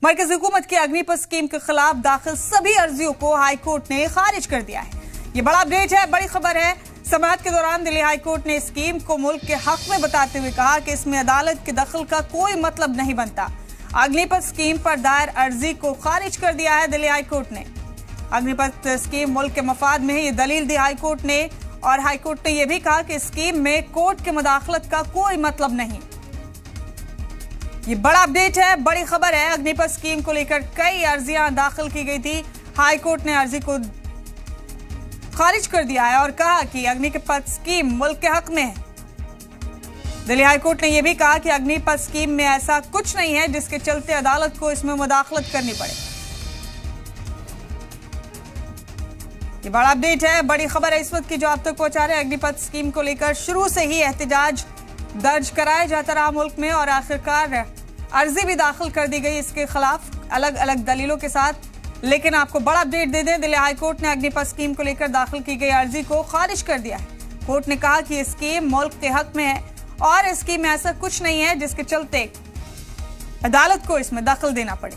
मरकजी हुकूमत की अग्निपथ स्कीम के खिलाफ दाखिल सभी अर्जियों को हाईकोर्ट ने खारिज कर दिया है। ये बड़ा अपडेट है, बड़ी खबर है। समाअत के दौरान दिल्ली हाईकोर्ट ने स्कीम को मुल्क के हक में बताते हुए कहा कि इसमें अदालत के दखल का कोई मतलब नहीं बनता। अग्निपथ स्कीम पर दायर अर्जी को खारिज कर दिया है दिल्ली हाईकोर्ट ने। अग्निपथ स्कीम मुल्क के मफाद में है, ये दलील दी हाईकोर्ट ने। और हाईकोर्ट ने यह भी कहा कि स्कीम में कोर्ट के मुदाखलत का कोई मतलब नहीं। ये बड़ा अपडेट है, बड़ी खबर है। अग्निपथ स्कीम को लेकर कई अर्जियां दाखिल की गई थी। हाईकोर्ट ने अर्जी को खारिज कर दिया है और कहा कि अग्निपथ स्कीम मुल्क के हक में है। दिल्ली हाईकोर्ट ने यह भी कहा कि अग्निपथ स्कीम में ऐसा कुछ नहीं है जिसके चलते अदालत को इसमें मुदाखलत करनी पड़े। ये बड़ा अपडेट है, बड़ी खबर है इस वक्त की जो आप तक पहुंचा रहे हैं। अग्निपथ स्कीम को लेकर शुरू से ही एहतजाज दर्ज कराया जाता रहा मुल्क में और आखिरकार अर्जी भी दाखिल कर दी गई इसके खिलाफ अलग अलग दलीलों के साथ। लेकिन आपको बड़ा अपडेट दे दें, दिल्ली हाईकोर्ट ने अग्निपथ स्कीम को लेकर दाखिल की गई अर्जी को खारिज कर दिया है। कोर्ट ने कहा कि स्कीम मुल्क के हक में है और स्कीम में ऐसा कुछ नहीं है जिसके चलते अदालत को इसमें दखल देना पड़े।